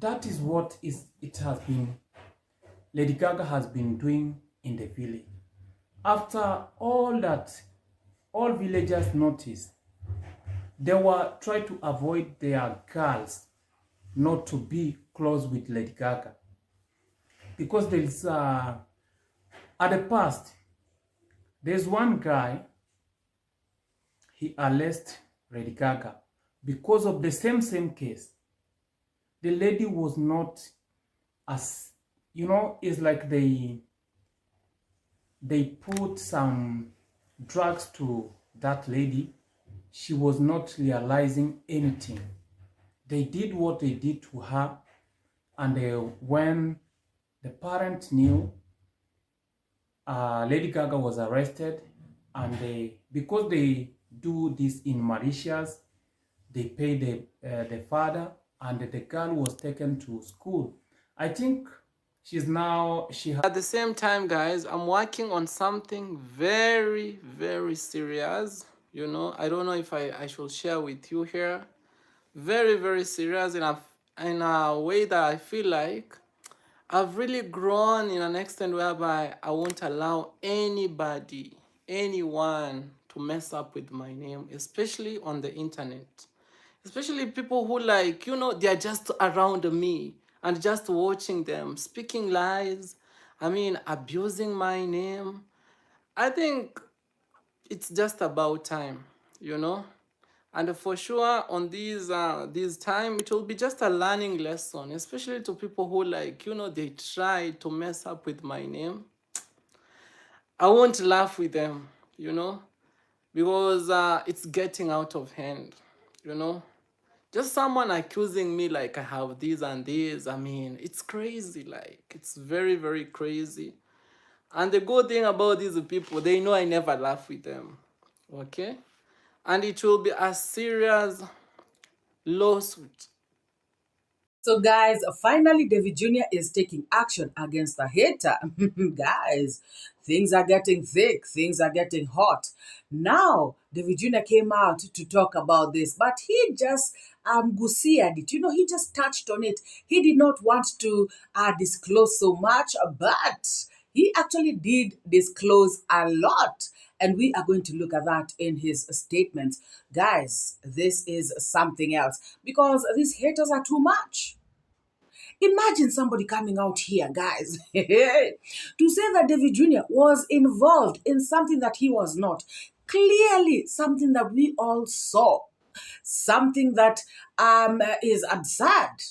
that is what Lady Gaga has been doing in the village. After all that, all villagers noticed, they were trying to avoid their girls not to be close with Lady Gaga. Because there is, at the past, there's one guy, he arrested Lady Gaga because of the same case. The lady was not as, it's like they put some drugs to that lady. She was not realizing anything. They did what they did to her, and when the parent knew, Lady Gaga was arrested, and because they do this in Mauritius, they paid the father, and the girl was taken to school. I think at the same time, guys, I'm working on something very, very serious. I don't know if I should share with you here. Very, very serious in a way that I feel like I've really grown in an extent whereby I won't allow anybody, anyone to mess up with my name, especially on the internet. Especially people who they are just around me and just watching them, speaking lies, abusing my name. I think it's just about time, And for sure, on this time, it will be just a learning lesson, especially to people who they try to mess up with my name. I won't laugh with them, because it's getting out of hand, Just someone accusing me like I have this and this. It's crazy, it's very, very crazy. And the good thing about these people, they know I never laugh with them, okay? And it will be a serious lawsuit. So guys, finally Davy Jr. is taking action against the hater. Guys, things are getting thick, things are getting hot. Now, Davy Jr. came out to talk about this, but he just gusiad it. He just touched on it. He did not want to disclose so much, but he actually did disclose a lot. And we are going to look at that in his statements. Guys, this is something else because these haters are too much. Imagine somebody coming out here, guys, to say that Davy Jr. was involved in something that he was not. Clearly, something that we all saw. Something that is absurd.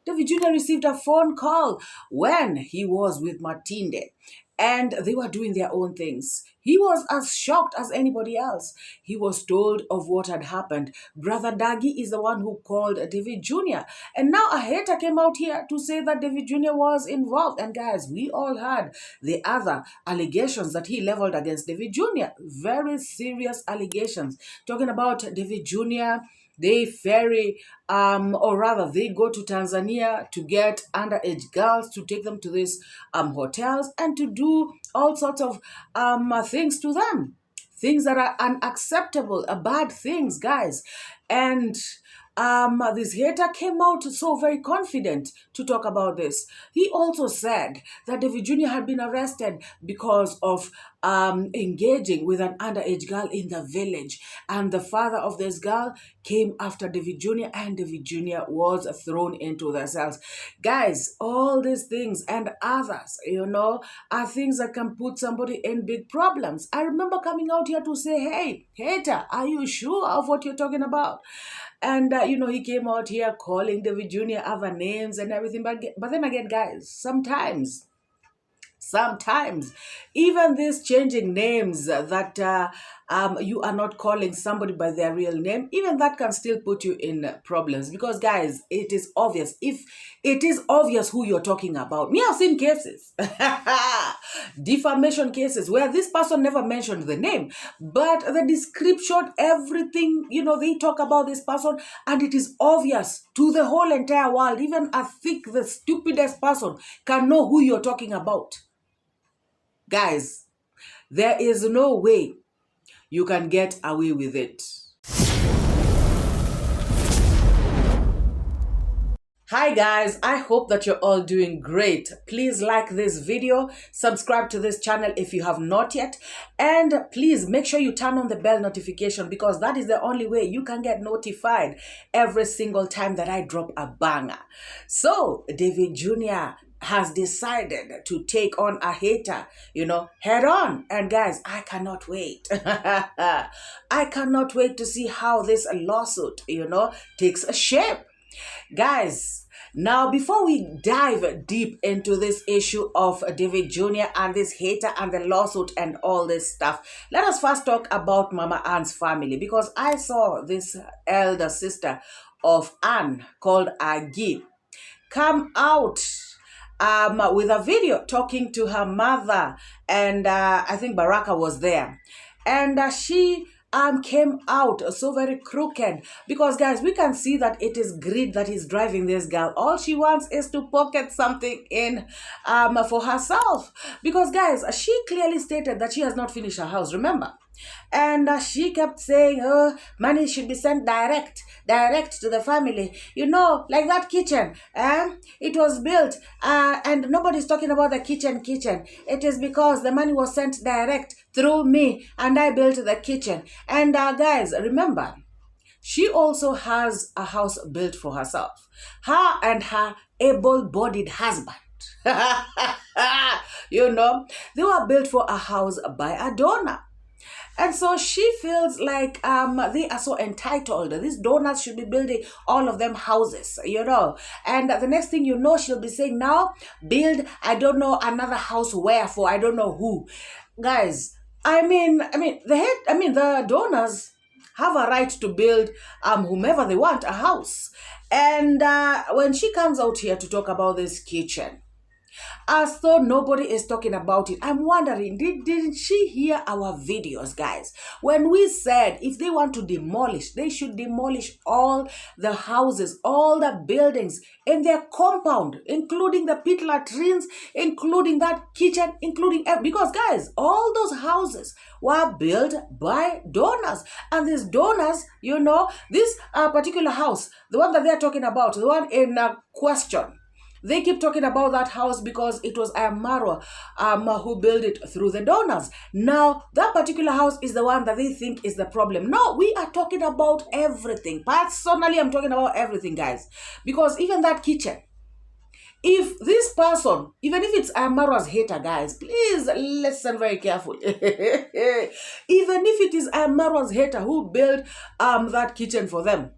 Davy Jr. received a phone call when he was with Matinde, and they were doing their own things. He was as shocked as anybody else. He was told of what had happened. Brother Dagi is the one who called Davy Jr. And now a hater came out here to say that Davy Jr. was involved. And guys, we all heard the other allegations that he leveled against Davy Jr. Very serious allegations. Talking about Davy Jr., they ferry, or rather, they go to Tanzania to get underage girls to take them to these hotels and to do all sorts of things to them. Things that are unacceptable, bad things, guys. And this hater came out so very confident to talk about this. He also said that Davy Jr. had been arrested because of engaging with an underage girl in the village. And the father of this girl came after Davy Jr. and Davy Jr. was thrown into the cells. Guys, all these things and others, are things that can put somebody in big problems. I remember coming out here to say, hey, hater, are you sure of what you're talking about? And, he came out here calling Davy Jr. other names and everything. But then again, guys, sometimes, even these changing names that you are not calling somebody by their real name, even that can still put you in problems. Because, guys, it is obvious. If it is obvious who you're talking about. Me, I've seen cases, defamation cases, where this person never mentioned the name, but the description, everything, they talk about this person, and it is obvious to the whole entire world. Even I think the stupidest person can know who you're talking about. Guys, there is no way you can get away with it. Hi guys, I hope that you're all doing great. Please like this video, subscribe to this channel if you have not yet, and please make sure you turn on the bell notification because that is the only way you can get notified every single time that I drop a banger. So, Davy Jr. has decided to take on a hater, head on. And guys, I cannot wait. I cannot wait to see how this lawsuit, takes a shape. Guys, now before we dive deep into this issue of Davy Jr. and this hater and the lawsuit and all this stuff, let us first talk about Mama Ann's family, because I saw this elder sister of Ann called Agi come out with a video talking to her mother, and I think Baraka was there, and she came out so very crooked because, guys, we can see that it is greed that is driving this girl. All she wants is to pocket something in for herself, because, guys, she clearly stated that she has not finished her house, remember? And she kept saying, oh, money should be sent direct to the family. Like that kitchen, it was built and nobody's talking about the kitchen. It is because the money was sent direct through me and I built the kitchen. And guys, remember, she also has a house built for herself. Her and her able-bodied husband. They were built for a house by a donor. And so she feels like they are so entitled. These donors should be building all of them houses, And the next thing you know, she'll be saying, now build, I don't know, another house where for, I don't know who. Guys, the donors have a right to build whomever they want a house. And when she comes out here to talk about this kitchen, as though nobody is talking about it, I'm wondering, didn't she hear our videos, guys? When we said if they want to demolish, they should demolish all the houses, all the buildings in their compound, including the pit latrines, including that kitchen, because, guys, all those houses were built by donors. And these donors, this particular house, the one that they're talking about, the one in question, they keep talking about that house because it was 𝐼AMmarwa who built it through the donors. Now, that particular house is the one that they think is the problem. No, we are talking about everything. Personally, I'm talking about everything, guys. Because even that kitchen, if this person, even if it's 𝐼AMmarwa's hater, guys, please listen very carefully. Even if it is 𝐼AMmarwa's hater who built that kitchen for them,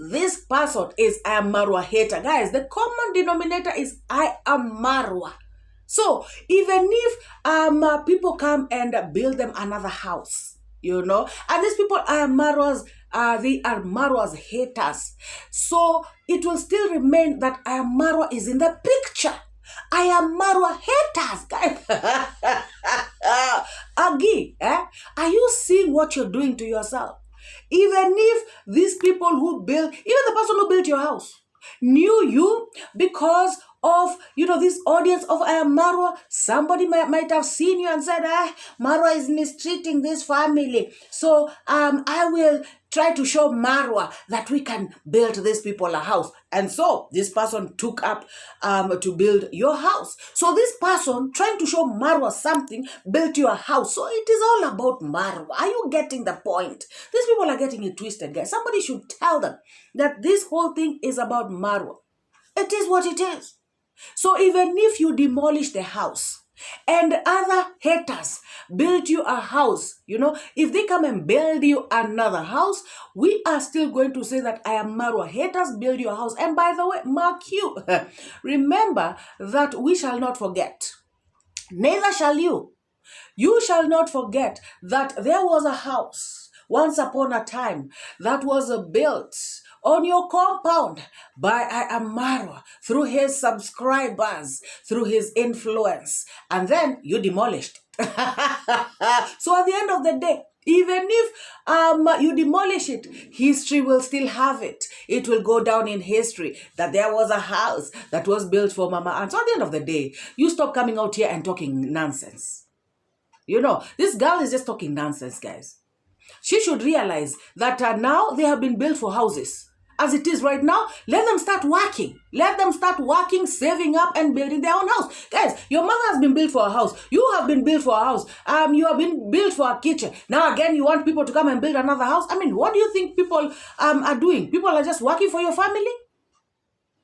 this person is 𝐼AMmarwa hater. Guys, the common denominator is 𝐼AMmarwa. So even if people come and build them another house, and these people are they are 𝐼AMmarwa's haters. So it will still remain that 𝐼AMmarwa is in the picture. 𝐼AMmarwa haters, guys. Agi, are you seeing what you're doing to yourself? Even if these people who built, even the person who built your house knew you because of, this audience of 𝐼AMmarwa, somebody might have seen you and said, Marwa is mistreating this family. So I will try to show Marwa that we can build these people a house. And so this person took up to build your house. So this person trying to show Marwa something built your house. So it is all about Marwa. Are you getting the point? These people are getting it twisted, guys. Somebody should tell them that this whole thing is about Marwa. It is what it is. So even if you demolish the house and other haters build you a house, if they come and build you another house, we are still going to say that 𝐼AMmarwa haters build your house. And by the way, mark you, remember that we shall not forget, neither shall you. You shall not forget that there was a house once upon a time that was built on your compound by 𝐼AMmarwa through his subscribers, through his influence, and then you demolished. So at the end of the day, even if you demolish it, history will still have it. It will go down in history that there was a house that was built for Mama Ann. So at the end of the day, you stop coming out here and talking nonsense. This girl is just talking nonsense, guys. She should realize that now they have been built for houses. as it is right now. Let them start working. Let them start working, saving up and building their own house. Guys, your mother has been built for a house. You have been built for a house. You have been built for a kitchen. Now again, you want people to come and build another house? I mean, what do you think people are doing? People are just working for your family?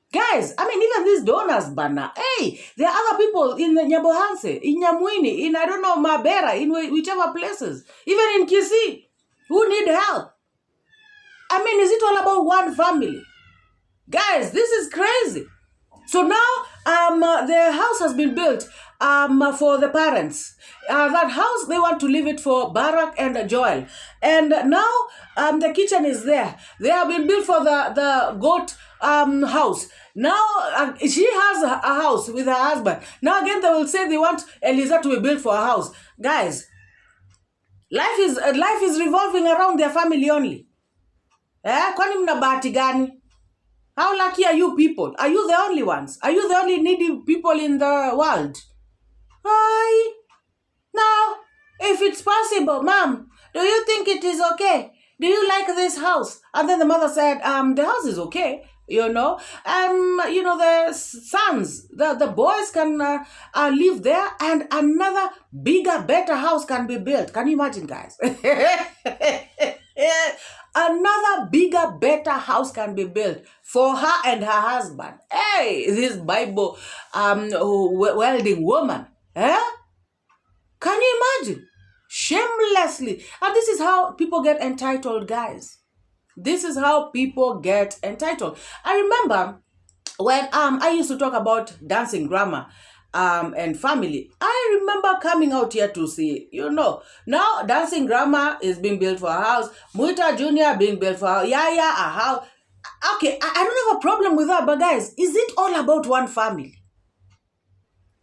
Guys, I mean, even these donors, Bana, hey, there are other people in Nyabohanse, in Nyamwini, in, I don't know, Mabera, in whichever places, even in Kisii, who need help. I mean, is it all about one family? Guys, this is crazy. So now, the house has been built for the parents. That house, they want to leave it for Barack and Joel. And now, the kitchen is there. They have been built for the goat house. Now, she has a house with her husband. Now again, they will say they want Eliza to be built for a house. Guys, life is revolving around their family only. Kwani mna bahati gani? How lucky are you people? Are you the only ones? Are you the only needy people in the world? Why? Now, if it's possible, Mom, do you think it is okay? Do you like this house? And then the mother said, the house is okay. You know, the sons, the boys can live there, and another bigger, better house can be built. Can you imagine, guys? Another bigger, better house can be built for her and her husband. Hey, this Bible welding woman. Can you imagine? Shamelessly. And this is how people get entitled, guys. This is how people get entitled. I remember when I used to talk about dancing grammar and family. I remember coming out here to see, now dancing grammar is being built for a house. Muita Jr. being built for a house. Yaya, a house. Okay, I don't have a problem with that, but guys, is it all about one family?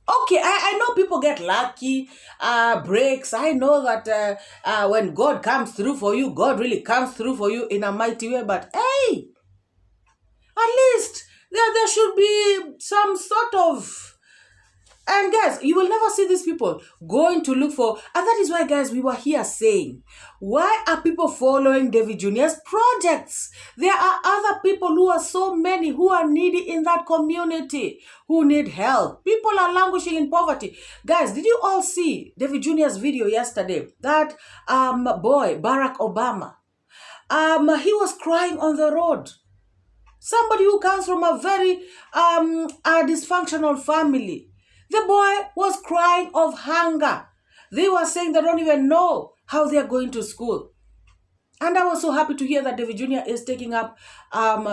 Okay, I know people get lucky, breaks. I know that when God comes through for you, God really comes through for you in a mighty way. But hey, at least there should be some sort of... And guys, you will never see these people going to look for... And that is why, guys, we were here saying, why are people following Davy Jr.'s projects? There are other people who are so many who are needy in that community, who need help. People are languishing in poverty. Guys, did you all see Davy Jr.'s video yesterday? That boy, Barack Obama, he was crying on the road. Somebody who comes from a very dysfunctional family. The boy was crying of hunger. They were saying they don't even know how they are going to school. And I was so happy to hear that Davy Jr. is taking up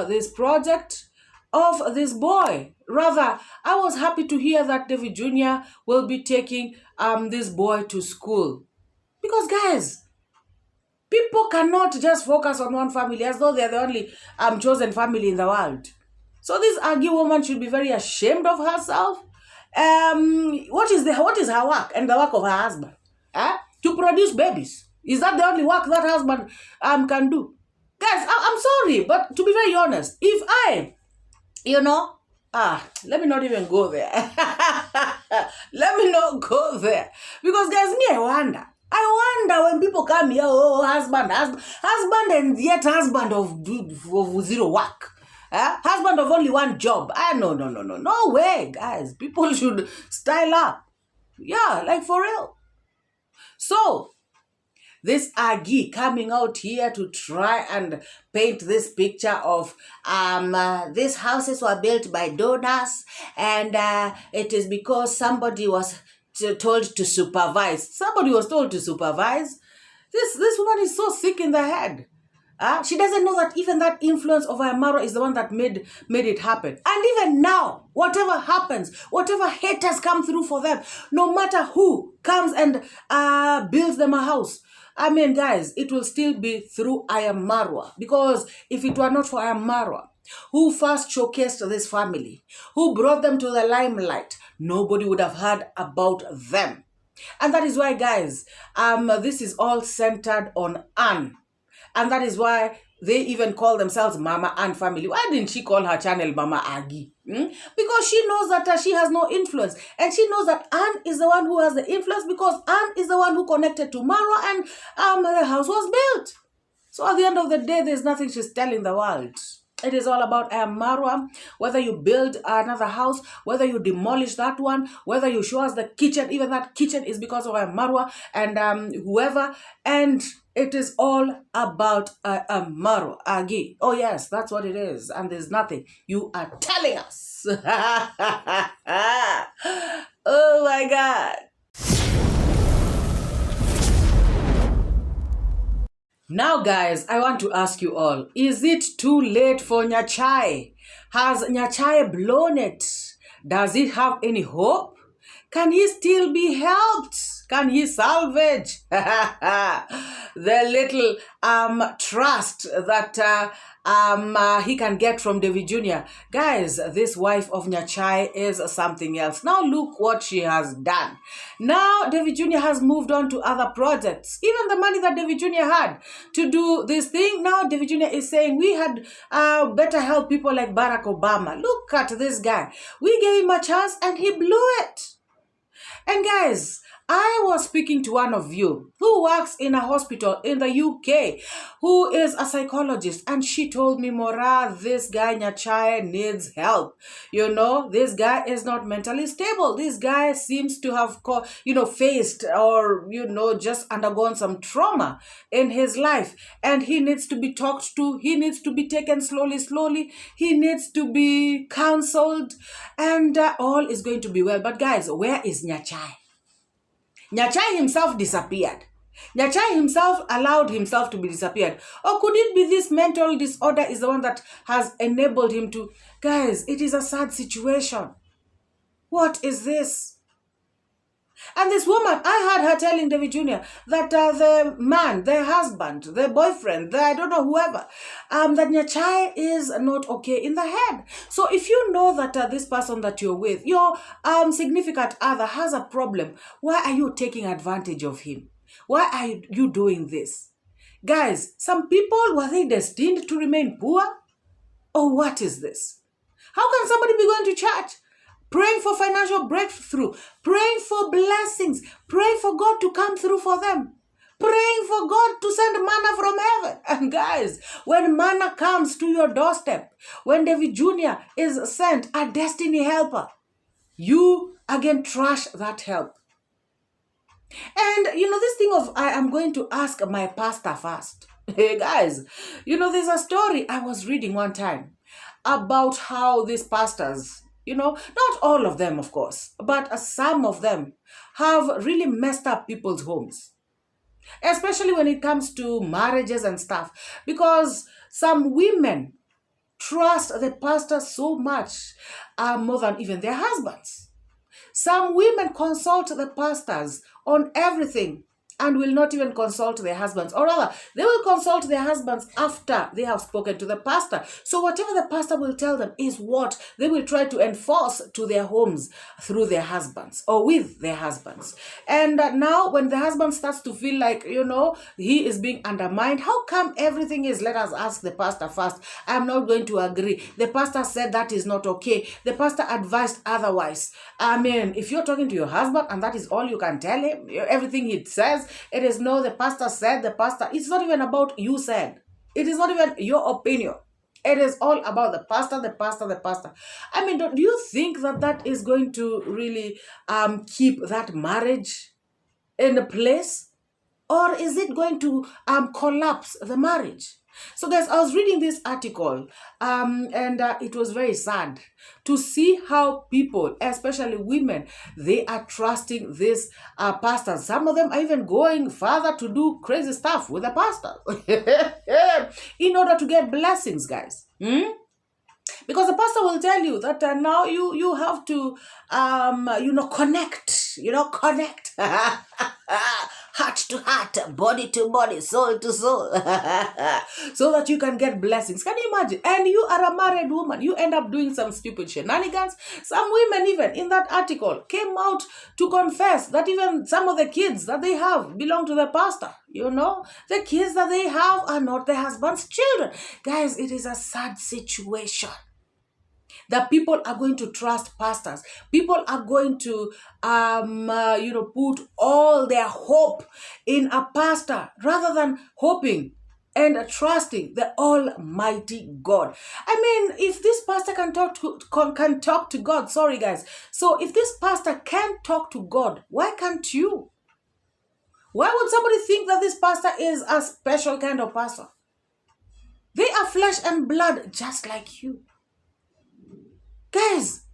this project of this boy. Rather, I was happy to hear that Davy Jr. will be taking this boy to school. Because, guys, people cannot just focus on one family as though they're the only chosen family in the world. So this 𝐷𝐿 woman should be very ashamed of herself. What is her work and the work of her husband? To produce babies. Is that the only work that husband can do? Guys, I'm sorry, but to be very honest, if I, let me not even go there. Let me not go there. Because, guys, me, I wonder when people come here, husband, and yet husband of zero work. Husband of only one job. No way, guys. People should style up. Yeah, like for real. So, this 𝐷𝐿 coming out here to try and paint this picture of these houses were built by donors, and it is because somebody was told to supervise. Somebody was told to supervise. This woman is so sick in the head. She doesn't know that even that influence of iammarwa is the one that made it happen. And even now, whatever happens, whatever haters come through for them, no matter who comes and builds them a house, I mean, guys, it will still be through iammarwa. Because if it were not for iammarwa, who first showcased this family, who brought them to the limelight, nobody would have heard about them. And that is why, guys, this is all centered on Anne. And that is why they even call themselves Mama Anne family. Why didn't she call her channel Mama 𝐷𝐿? Because she knows that she has no influence. And she knows that Anne is the one who has the influence, because Anne is the one who connected to MORAA, and the house was built. So at the end of the day, there's nothing she's telling the world. It is all about MORAA. Whether you build another house, whether you demolish that one, whether you show us the kitchen, even that kitchen is because of MORAA and whoever. And it is all about MORAA. Agi. Oh yes, that's what it is. And there's nothing. You are telling us. Oh my God. Now, guys, I want to ask you all, is it too late for Nachai? Has Nachai blown it? Does it have any hope? Can he still be helped? Can he salvage the little trust that he can get from Davy Jnr? Guys, this wife of Nachai is something else. Now look what she has done. Now Davy Jnr has moved on to other projects. Even the money that Davy Jnr had to do this thing, now Davy Jnr is saying we had better help people like Barack Obama. Look at this guy. We gave him a chance and he blew it. And guys, I was speaking to one of you who works in a hospital in the UK, who is a psychologist, and she told me, MORAA, this guy Nachai needs help. You know, this guy is not mentally stable. This guy seems to have, faced or, just undergone some trauma in his life, and he needs to be talked to. He needs to be taken slowly. He needs to be counseled, and all is going to be well. But guys, where is Nachai? Nachai himself disappeared. Nachai himself allowed himself to be disappeared. Or could it be this mental disorder is the one that has enabled him to... Guys, it is a sad situation. What is this? And this woman, I heard her telling Davy Jnr. that the man, the husband, the boyfriend, I don't know, whoever, that Nachai is not okay in the head. So if you know that this person that you're with, your significant other has a problem, why are you taking advantage of him? Why are you doing this? Guys, some people, were they destined to remain poor? Or what is this? How can somebody be going to church? Praying for financial breakthrough, praying for blessings, praying for God to come through for them, praying for God to send manna from heaven. And guys, when manna comes to your doorstep, when Davy Jnr. is sent a destiny helper, you again trash that help. And this thing of I am going to ask my pastor first. Hey guys, there's a story I was reading one time about how these pastors, not all of them, of course, but some of them have really messed up people's homes, especially when it comes to marriages and stuff, because some women trust the pastor so much, more than even their husbands. Some women consult the pastors on everything and will not even consult their husbands. Or rather, they will consult their husbands after they have spoken to the pastor. So whatever the pastor will tell them is what they will try to enforce to their homes through their husbands or with their husbands. And now when the husband starts to feel like, he is being undermined, how come everything is, let us ask the pastor first. I'm not going to agree. The pastor said that is not okay. The pastor advised otherwise. I mean, if you're talking to your husband and that is all you can tell him, everything he says, it is no, the pastor said, the pastor. It's not even about you said. It is not even your opinion. It is all about the pastor, the pastor, the pastor. I mean, do you think that is going to really keep that marriage in place? Or is it going to collapse the marriage? So guys, I was reading this article and it was very sad to see how people, especially women, they are trusting this pastor. Some of them are even going further to do crazy stuff with the pastor in order to get blessings, guys. Because the pastor will tell you that now you have to, connect. Heart to heart, body to body, soul to soul, so that you can get blessings. Can you imagine? And you are a married woman. You end up doing some stupid shenanigans. Some women even in that article came out to confess that even some of the kids that they have belong to the pastor. The kids that they have are not the husband's children. Guys, it is a sad situation. That people are going to trust pastors. People are going to, put all their hope in a pastor rather than hoping and trusting the Almighty God. I mean, if this pastor can talk to God, sorry guys. So if this pastor can talk to God, why can't you? Why would somebody think that this pastor is a special kind of pastor? They are flesh and blood just like you. Guys,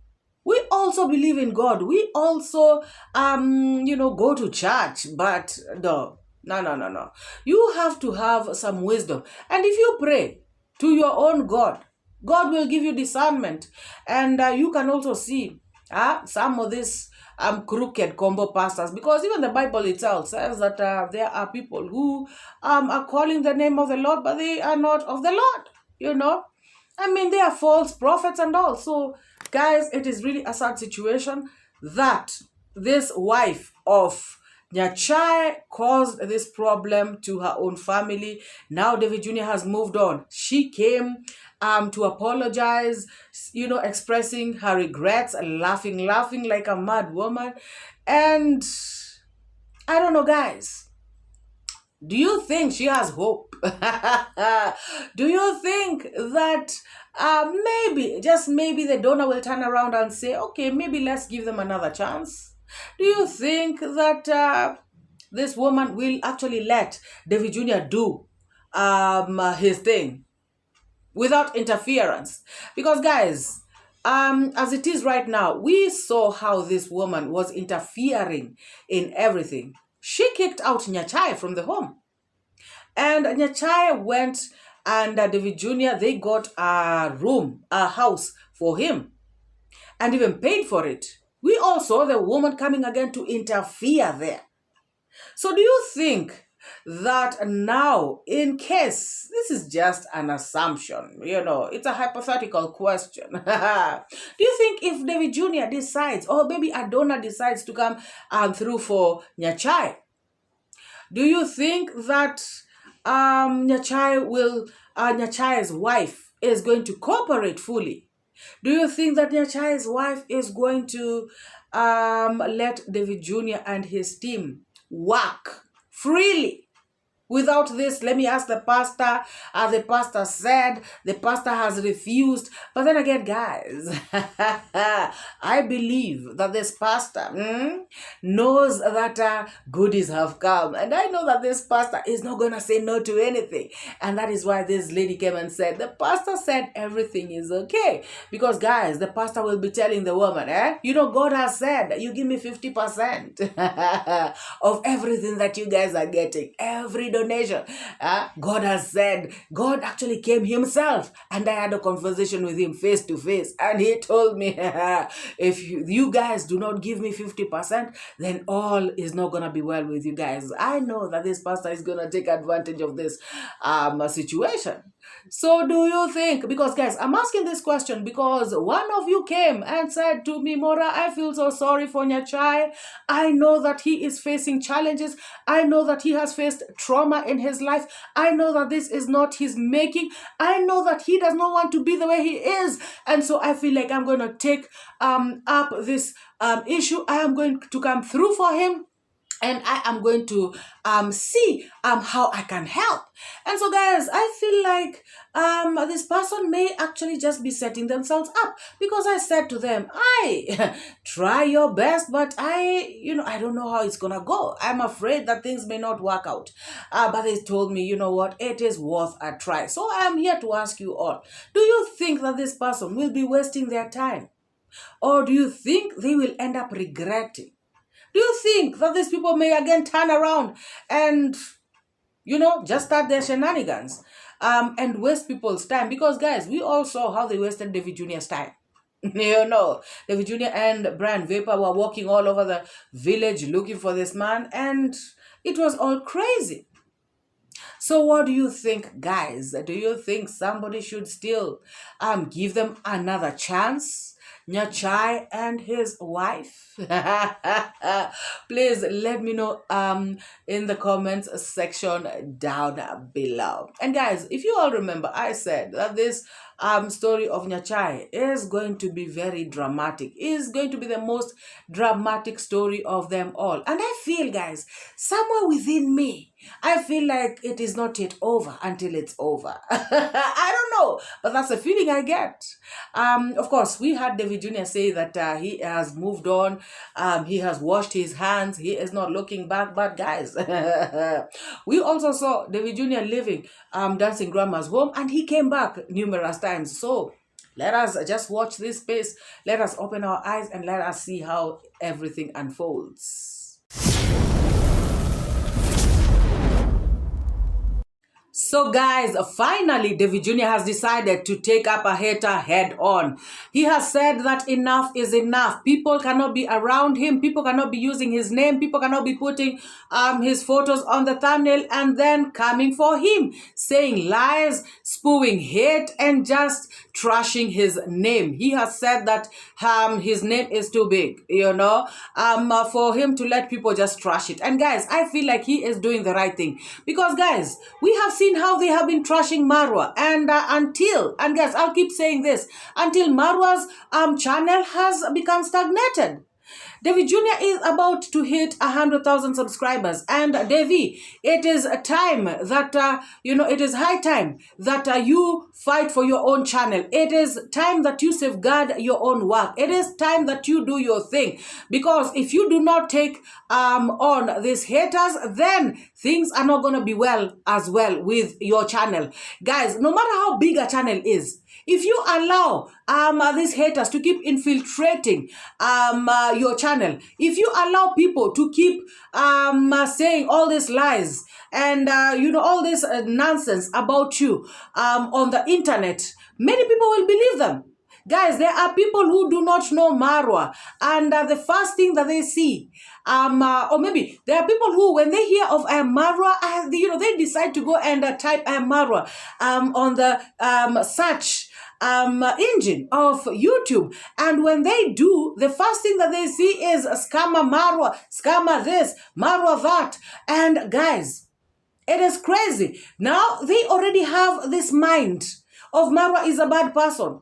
we also believe in God. We also, go to church. But no. You have to have some wisdom. And if you pray to your own God, God will give you discernment. And you can also see some of these crooked combo pastors, because even the Bible itself says that there are people who are calling the name of the Lord, but they are not of the Lord, I mean, they are false prophets and all. So, guys, it is really a sad situation that this wife of Nachai caused this problem to her own family. Now Davy Jr. has moved on. She came to apologize, expressing her regrets and laughing like a mad woman. And I don't know, guys. Do you think she has hope? Do you think that just maybe the donor will turn around and say, okay, maybe let's give them another chance? Do you think that this woman will actually let Davy Jr. do his thing without interference? Because guys, as it is right now, we saw how this woman was interfering in everything. She kicked out Nachai from the home. And Nachai went and Davy Jr., they got a house for him and even paid for it. We all saw the woman coming again to interfere there. So do you think that now, in case, this is just an assumption, it's a hypothetical question. Do you think if Davy Jr. decides, or maybe a donor decides to come through for Nachai, do you think that Nachai's wife is going to cooperate fully? Do you think that Nachai's wife is going to let Davy Jr. and his team work freely? Without this, let me ask the pastor, as the pastor said, the pastor has refused. But then again, guys, I believe that this pastor knows that goodies have come. And I know that this pastor is not going to say no to anything. And that is why this lady came and said, the pastor said everything is okay. Because, guys, the pastor will be telling the woman, God has said, you give me 50% of everything that you guys are getting. Every donation. God has said, God actually came himself, and I had a conversation with him face to face, and he told me, if you guys do not give me 50%, then all is not going to be well with you guys. I know that this pastor is going to take advantage of this situation. So do you think, because guys, I'm asking this question because one of you came and said to me, MORAA, I feel so sorry for Nachai. I know that he is facing challenges. I know that he has faced trauma in his life. I know that this is not his making. I know that he does not want to be the way he is. And so I feel like I'm going to take up this issue. I am going to come through for him. And I am going to see how I can help. And so, guys, I feel like this person may actually just be setting themselves up, because I said to them, try your best, but I don't know how it's going to go. I'm afraid that things may not work out. But they told me, it is worth a try. So I am here to ask you all, do you think that this person will be wasting their time? Or do you think they will end up regretting? Do you think that these people may again turn around and, just start their shenanigans and waste people's time? Because, guys, we all saw how they wasted Davy Jr.'s time. Davy Jr. and Brian Vapor were walking all over the village looking for this man, and it was all crazy. So what do you think, guys? Do you think somebody should still give them another chance? Nachai and his wife? Please let me know in the comments section down below. And guys, if you all remember, I said that this story of Nachai is going to be very dramatic. Is going to be the most dramatic story of them all. And I feel, guys, somewhere within me, I feel like it is not yet over until it's over. I don't know, but that's the feeling I get. Of course, we had Davy Jr. say that he has moved on. He has washed his hands. He is not looking back. But guys, we also saw Davy Jr. living Dancing Grandma's home, and he came back numerous times. So let us just watch this space. Let us open our eyes and let us see how everything unfolds. So guys, finally Davy Jr. has decided to take up a hater head on. He has said that enough is enough. People cannot be around him. People cannot be using his name. People cannot be putting his photos on the thumbnail and then coming for him, saying lies, spewing hate, and just trashing his name. He has said that his name is too big, for him to let people just trash it. And guys, I feel like he is doing the right thing, because guys, we have seen how they have been trashing MORAA, and guys, I'll keep saying this until MORAA's channel has become stagnated. Davy Jr. is about to hit 100,000 subscribers, and Davy, it is time that it is high time that you fight for your own channel. It is time that you safeguard your own work. It is time that you do your thing, because if you do not take on these haters, then things are not going to be well with your channel. Guys, no matter how big a channel is, if you allow these haters to keep infiltrating your channel, if you allow people to keep saying all these lies and all this nonsense about you on the internet, many people will believe them. Guys, there are people who do not know MORAA, and the first thing that they see, or maybe there are people who, when they hear of MORAA, they decide to go and type MORAA on the search engine of YouTube, and when they do, the first thing that they see is scammer MORAA, scammer this, MORAA that, and guys, it is crazy. Now they already have this mind of MORAA is a bad person.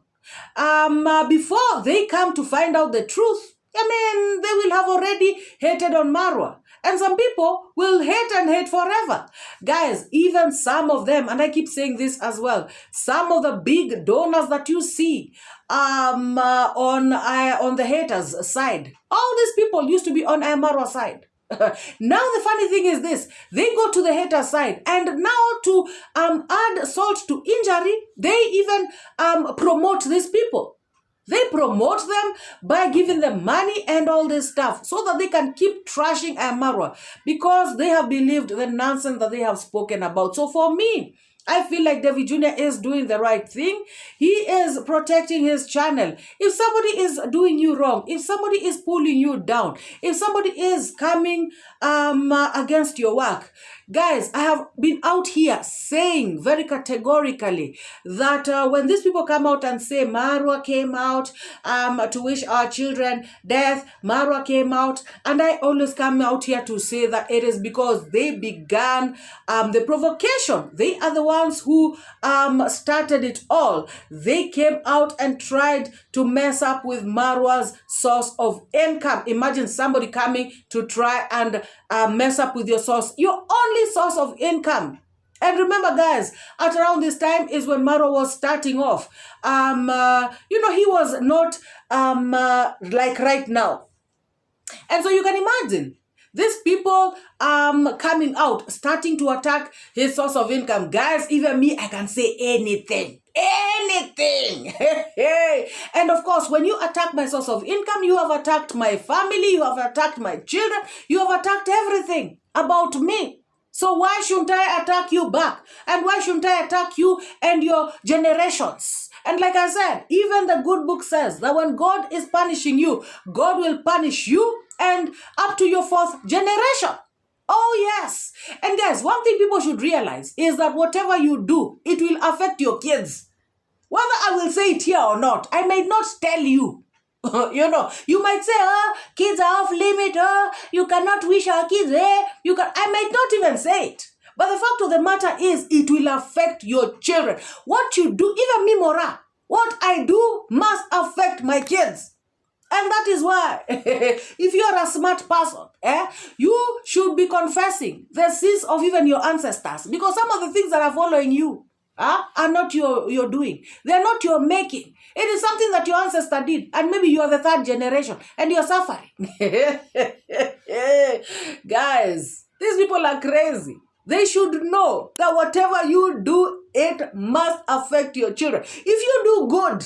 Before they come to find out the truth, they will have already hated on MORAA. And some people will hate forever. Guys, even some of them, and I keep saying this as well, some of the big donors that you see on the haters' side, all these people used to be on MORAA side. Now the funny thing is this, they go to the hater side, and now to add salt to injury, they even promote these people. They promote them by giving them money and all this stuff so that they can keep trashing MORAA, because they have believed the nonsense that they have spoken about. So for me, I feel like Davy Jr. is doing the right thing. He is protecting his channel. If somebody is doing you wrong, if somebody is pulling you down, if somebody is coming against your work, guys, I have been out here saying very categorically that when these people come out and say MORAA came out to wish our children death, MORAA came out, and I always come out here to say that it is because they began the provocation. They are the ones who started it all. They came out and tried to mess up with MORAA's source of income. Imagine somebody coming to try and mess up with your source, your only source of income. And remember, guys, at around this time is when MORAA was starting off. He was not like right now. And so you can imagine these people coming out, starting to attack his source of income. Guys, even me, I can say anything. Anything. And of course, when you attack my source of income, you have attacked my family, you have attacked my children, you have attacked everything about me. So why shouldn't I attack you back? And why shouldn't I attack you and your generations? And like I said, even the good book says that when God is punishing you, God will punish you and up to your fourth generation. Oh yes. And guys, one thing people should realize is that whatever you do, it will affect your kids. Whether I will say it here or not, I may not tell you. You might say, kids are off limit, you cannot wish our kids, I might not even say it. But the fact of the matter is, it will affect your children. What you do, even me, MORAA, What I do must affect my kids. And that is why, if you are a smart person, you should be confessing the sins of even your ancestors. Because some of the things that are following you are not your doing. They are not your making. It is something that your ancestor did. And maybe you are the third generation and you are suffering. Guys, these people are crazy. They should know that whatever you do, it must affect your children. If you do good,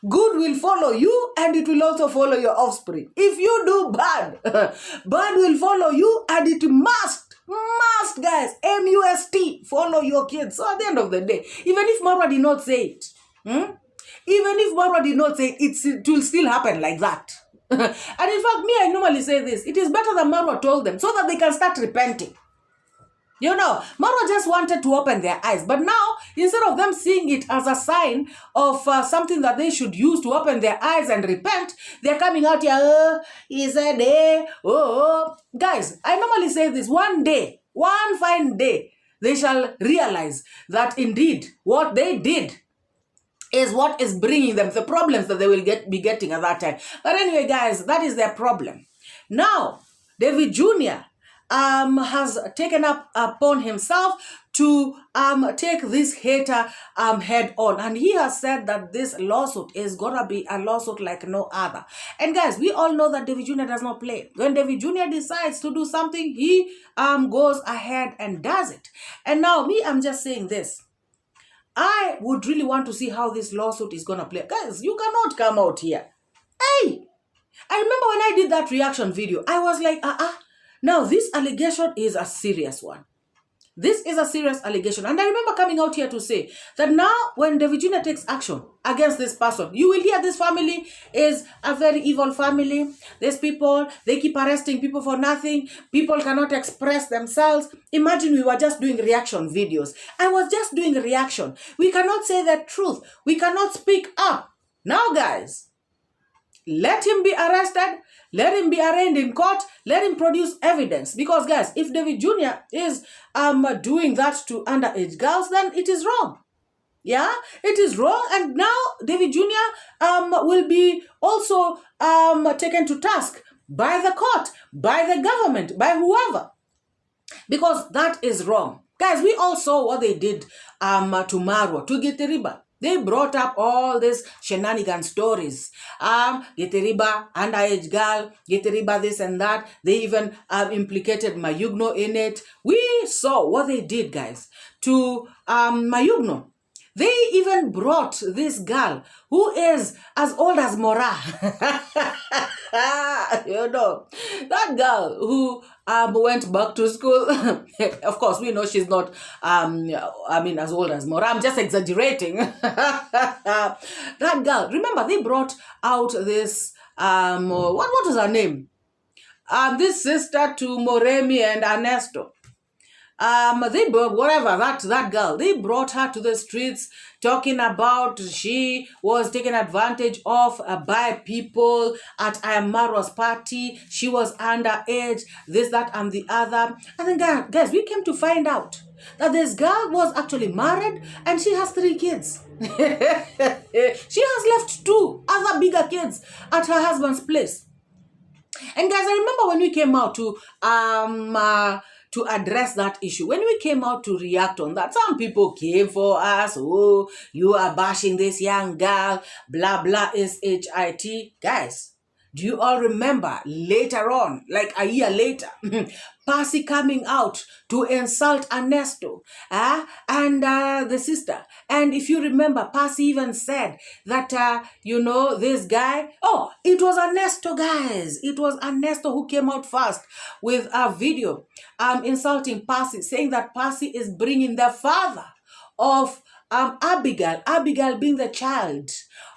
good will follow you and it will also follow your offspring. If you do bad, bad will follow you and it must, guys, M-U-S-T, follow your kids. So at the end of the day, even if MORAA did not say it, even if MORAA did not say it, it will still happen like that. And in fact, me, I normally say this, it is better that MORAA told them so that they can start repenting. You know, MORAA just wanted to open their eyes. But now, instead of them seeing it as a sign of something that they should use to open their eyes and repent, they're coming out here, he said, Guys, I normally say this, one day, one fine day, they shall realize that indeed what they did is what is bringing them the problems that they will be getting at that time. But anyway, guys, that is their problem. Now, Davy Jnr. Has taken up upon himself to take this hater head on. And he has said that this lawsuit is going to be a lawsuit like no other. And guys, we all know that Davy Jnr. does not play. When Davy Jnr. decides to do something, he goes ahead and does it. And now me, I'm just saying this. I would really want to see how this lawsuit is going to play. Guys, you cannot come out here. Hey, I remember when I did that reaction video, I was like, Now, this allegation is a serious one. This is a serious allegation. And I remember coming out here to say that now when Davy Jnr. takes action against this person, you will hear this family is a very evil family. These people, they keep arresting people for nothing. People cannot express themselves. Imagine we were just doing reaction videos. I was just doing reaction. We cannot say the truth. We cannot speak up. Now, guys, let him be arrested. Let him be arraigned in court. Let him produce evidence. Because, guys, if Davy Jnr. is doing that to underage girls, then it is wrong. Yeah, it is wrong. And now Davy Jnr. Will be also taken to task by the court, by the government, by whoever. Because that is wrong. Guys, we all saw what they did to MORAA, to 𝐷𝐿𝐷. They brought up all these shenanigan stories. 𝐷𝐿𝐷, underage girl, 𝐷𝐿𝐷 this and that. They even implicated 𝐈𝐈𝐃𝐄 in it. We saw what they did, guys, to 𝐈𝐈𝐃𝐄. They even brought this girl who is as old as MORAA. You know, that girl who went back to school. Of course, we know she's not, as old as MORAA. I'm just exaggerating. That girl, remember, they brought out this, what was her name? This sister to Moremi and Ernesto. They brought whatever that girl, they brought her to the streets talking about she was taken advantage of by people at iammarwa's party. She was underage, this, that, and the other. And then, guys, we came to find out that this girl was actually married and she has 3 kids. She has left 2 other bigger kids at her husband's place. And guys, I remember when we came out to address that issue, when we came out to react on that, some people came for us. Oh, you are bashing this young girl, blah, blah, shit. Guys, do you all remember later on, like a year later, Percy coming out to insult Ernesto and the sister? And if you remember, Percy even said that, this guy, it was Ernesto, guys. It was Ernesto who came out first with a video insulting Percy, saying that Percy is bringing the father of Abigail being the child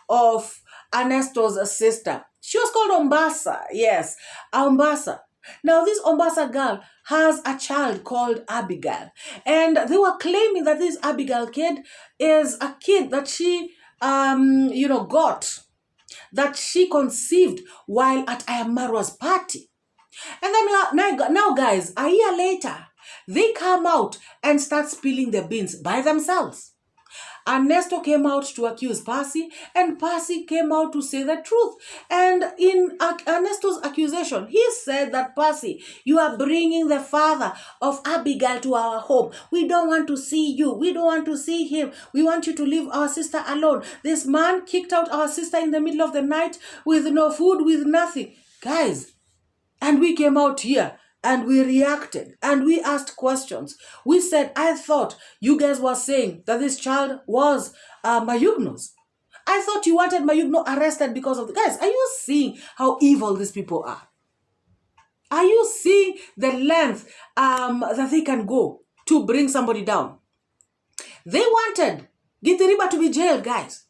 of Ernesto's sister. She was called Ombasa. Yes, Ombasa. Now, this Ombasa girl has a child called Abigail. And they were claiming that this Abigail kid is a kid that she, got, that she conceived while at iammarwa's party. And then now, guys, a year later, they come out and start spilling the beans by themselves. Ernesto came out to accuse Percy, and Percy came out to say the truth. And in Ernesto's accusation, he said that, Percy, you are bringing the father of Abigail to our home. We don't want to see you. We don't want to see him. We want you to leave our sister alone. This man kicked out our sister in the middle of the night with no food, with nothing. Guys, and we came out here and we reacted and we asked questions. We said, I thought you guys were saying that this child was Mayugno's. I thought you wanted Mayugno arrested because of the... Guys, are you seeing how evil these people are? Are you seeing the length that they can go to bring somebody down? They wanted 𝐷𝐿𝐷 to be jailed, guys.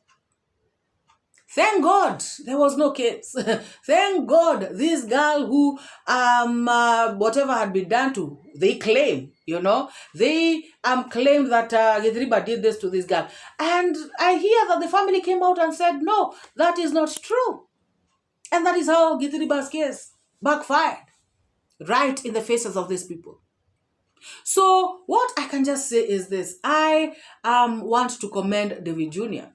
Thank God there was no case. Thank God this girl who, whatever had been done to, they claim, they claimed that 𝐷𝐿𝐷 did this to this girl. And I hear that the family came out and said, no, that is not true. And that is how 𝐷𝐿𝐷's case backfired right in the faces of these people. So what I can just say is this. I want to commend Davy Jnr.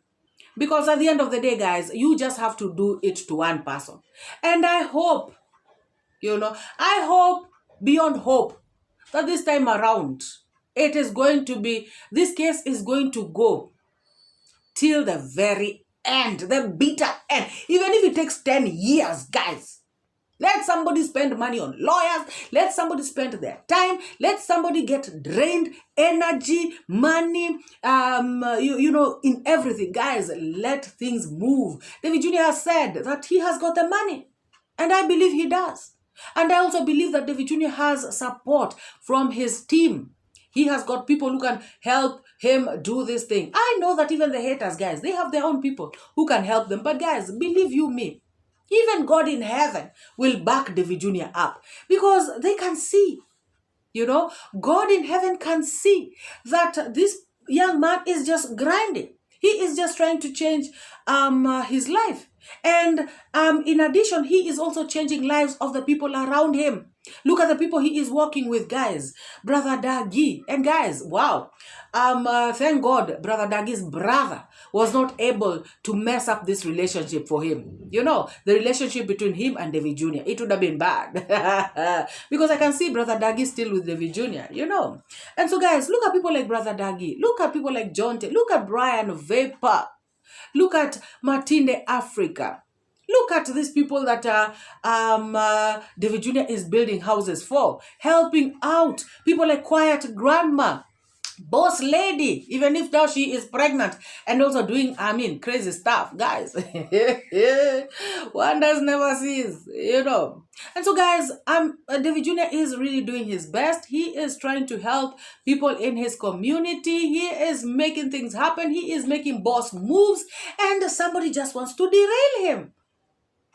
Because at the end of the day, guys, you just have to do it to one person. And I hope, I hope beyond hope that this time around, it is going to be, this case is going to go till the very end, the bitter end. Even if it takes 10 years, guys. Let somebody spend money on lawyers. Let somebody spend their time. Let somebody get drained, energy, money, in everything. Guys, let things move. Davy Jnr. has said that he has got the money. And I believe he does. And I also believe that Davy Jnr. has support from his team. He has got people who can help him do this thing. I know that even the haters, guys, they have their own people who can help them. But guys, believe you me, even God in heaven will back Davy Jnr. up because they can see, God in heaven can see that this young man is just grinding. He is just trying to change his life. And in addition, he is also changing lives of the people around him. Look at the people he is working with, guys. Brother Dagi. And guys, wow. Thank God, Brother Dagi's brother was not able to mess up this relationship for him. The relationship between him and Davy Jnr. It would have been bad. Because I can see Brother Dagi still with Davy Jnr. And so, guys, look at people like Brother Dagi. Look at people like Jonte. Look at Brian Vapor. Look at Martine Africa. Look at these people that Davy Jnr. is building houses for, helping out. People like Quiet Grandma, Boss Lady, even if now she is pregnant and also doing, crazy stuff. Guys, wonders never cease, And so, guys, Davy Jnr. is really doing his best. He is trying to help people in his community. He is making things happen. He is making boss moves, and somebody just wants to derail him.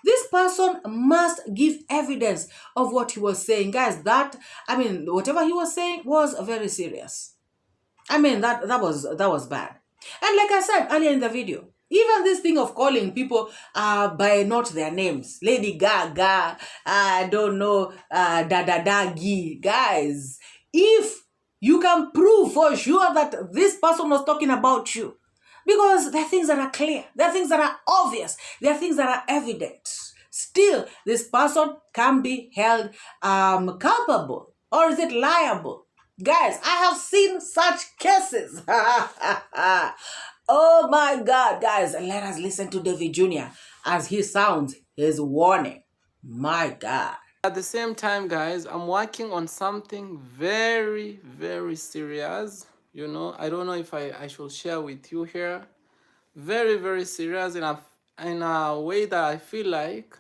This person must give evidence of what he was saying. Guys, whatever he was saying was very serious. That was bad. And like I said earlier in the video, even this thing of calling people by not their names, Lady Gaga, I don't know, Dagi, guys, if you can prove for sure that this person was talking about you, because there are things that are clear, there are things that are obvious, there are things that are evident, still this person can be held culpable, or is it liable? Guys, I have seen such cases. Oh my God, guys, let us listen to Davy Jnr. as he sounds his warning. My God. At the same time, guys, I'm working on something very, very serious. I don't know if I should share with you here. Very, very serious in a way that I feel like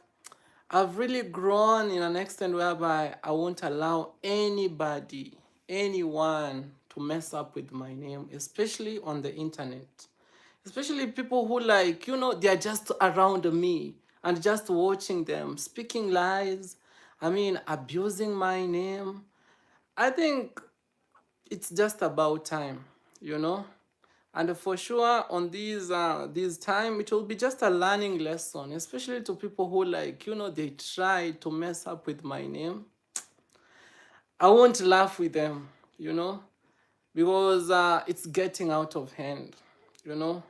I've really grown in an extent whereby I won't allow anybody, anyone to mess up with my name, especially on the internet. Especially people who they are just around me and just watching them, speaking lies, abusing my name. I think it's just about time, And for sure on this time, it will be just a learning lesson, especially to people who they try to mess up with my name. I won't laugh with them, because it's getting out of hand. you know.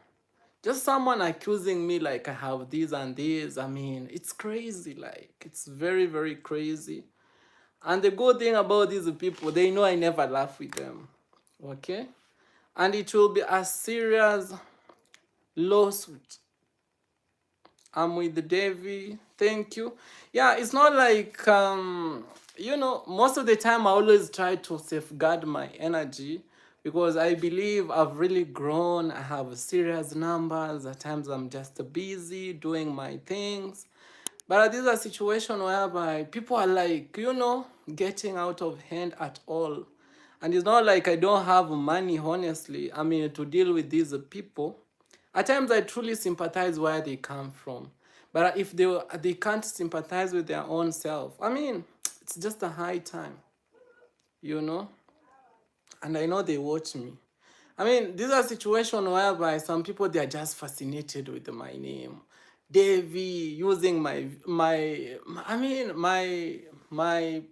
Just someone accusing me like I have this and this. I mean, it's crazy. Like, it's very, very crazy. And the good thing about these people, they know I never laugh with them. Okay? And it will be a serious lawsuit. I'm with Davy. Thank you. Yeah, it's not like, you know, most of the time I always try to safeguard my energy because I believe I've really grown. I have serious numbers. At times I'm just busy doing my things. But this is a situation whereby people are like, you know, getting out of hand at all. And it's not like I don't have money, honestly. I mean, to deal with these people. At times I truly sympathize where they come from. But if they can't sympathize with their own self, I mean, it's just a high time, you know? And I know they watch me. I mean, these are situations whereby some people, they are just fascinated with my name. Davy, using my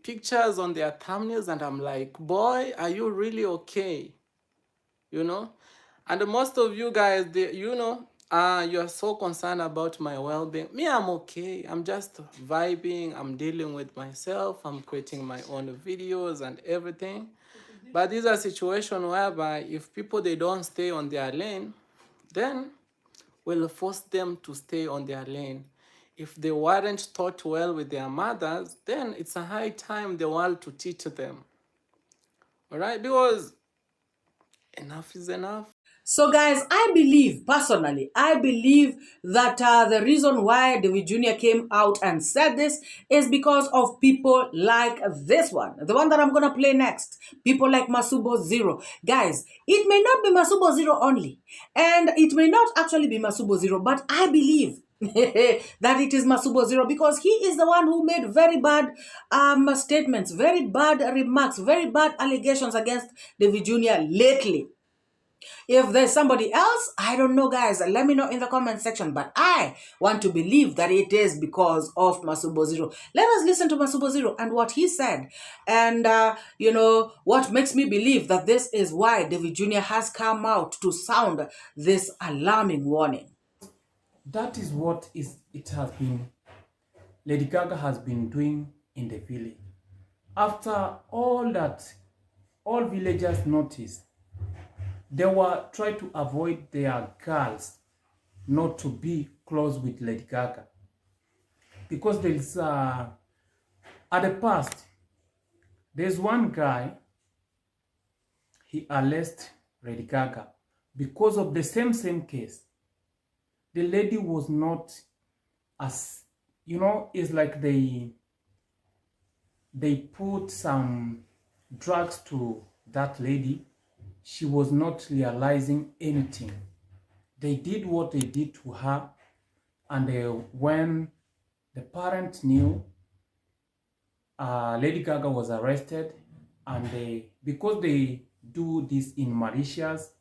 pictures on their thumbnails, and I'm like, boy, are you really okay? You know? And most of you guys, you know, you're so concerned about my well-being. Me, I'm okay. I'm just vibing. I'm dealing with myself. I'm creating my own videos and everything. But these are situations whereby if people, they don't stay on their lane, then we'll force them to stay on their lane. If they weren't taught well with their mothers, then it's a high time the world to teach them. All right? Because enough is enough. So guys, I believe, personally, I believe that the reason why Davy Jr. came out and said this is because of people like this one. The one that I'm going to play next. People like Masubo Zero. Guys, it may not be Masubo Zero only. And it may not actually be Masubo Zero, but I believe that it is Masubo Zero because he is the one who made very bad statements, very bad remarks, very bad allegations against Davy Jr. lately. If there's somebody else, I don't know, guys. Let me know in the comment section. But I want to believe that it is because of Masubo Zero. Let us listen to Masubo Zero and what he said. And, you know, what makes me believe that this is why Davy Jr. has come out to sound this alarming warning. That is what it has been, Lady Gaga has been doing in the village. After all that, all villagers noticed, they were trying to avoid their girls not to be close with Lady Gaga. Because there is, at the past, there's one guy, he arrested Lady Gaga because of the same case. The lady was not as, you know, it's like they put some drugs to that lady. She was not realizing anything. They did what they did to her, and when the parents knew, Lady Gaga was arrested, and because they do this in Mauritius,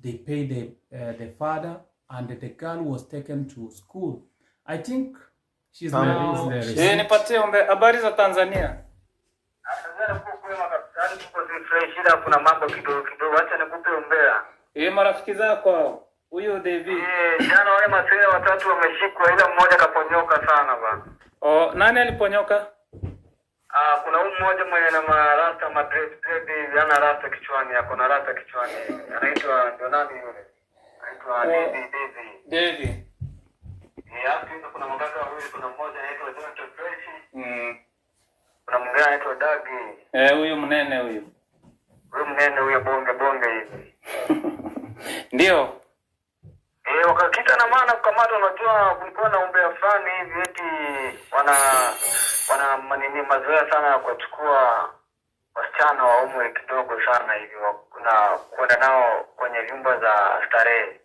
they pay the father, and the girl was taken to school. I think she's now... Nipatie habari za Tanzania. Kuna mambo kidogo, acha nikupe umbea. Marafiki zako huyo Davy. Jana wale maswali watatu wameshikwa, ila mmoja kaponyoka sana bana. Oh, nani aliponyoka? Kuna mmoja mwenye na marasta madred, yana rasta kichwani, ako na rasta kichwani. Anaitwa ndio nani yule? Anaitwa Davy. Hapo kuna mkaka huyu, kuna mmoja anaitwa John. Kuna mwingine anaitwa Dagi. Huyu mnene huyu. Huyo bonge hivi. Ndio. Wakakita na maana kukamata, unajua kulikuwa na umbea fulani hivi eti wana manini mazoea sana ya kuchukua wasichana wa umri kidogo sana hivi na kwenda nao kwenye vyumba za starehe.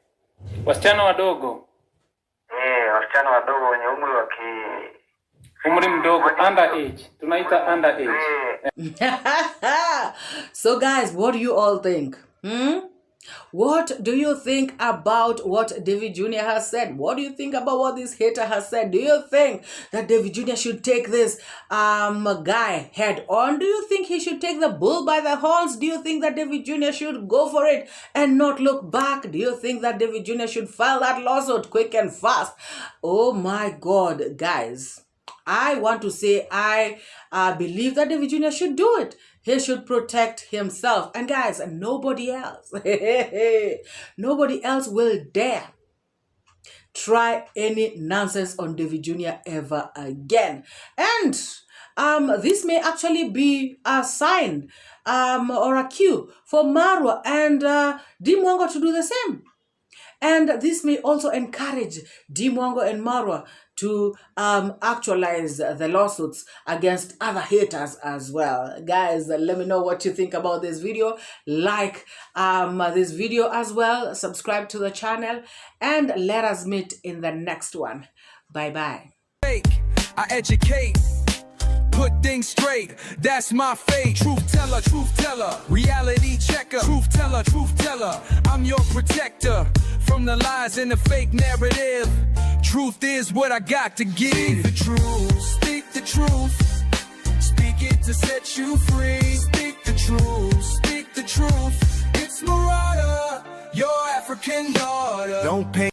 Wasichana wadogo? Wasichana wadogo wenye umri mdogo, underage. Tunaita underage. So guys, what do you all think? What do you think about what Davy Jr. has said? What do you think about what this hater has said? Do you think that Davy Jr. should take this guy head on? Do you think he should take the bull by the horns? Do you think that Davy Jr. should go for it and not look back? Do you think that Davy Jr. should file that lawsuit quick and fast? Oh my God, guys. I want to say I believe that Davy Jr. should do it. He should protect himself. And guys, nobody else, nobody else will dare try any nonsense on Davy Jr. ever again. And this may actually be a sign or a cue for MORAA and DeeMwango to do the same. And this may also encourage DeeMwango and MORAA to actualize the lawsuits against other haters as well. Guys, let me know what you think about this video. Like this video as well. Subscribe to the channel. And let us meet in the next one. Bye-bye. I educate. Put things straight, that's my fate. Truth teller, reality checker. Truth teller, I'm your protector. From the lies and the fake narrative, truth is what I got to give. Speak the truth, speak the truth. Speak it to set you free. Speak the truth, speak the truth. It's MORAA, your African daughter. Don't pay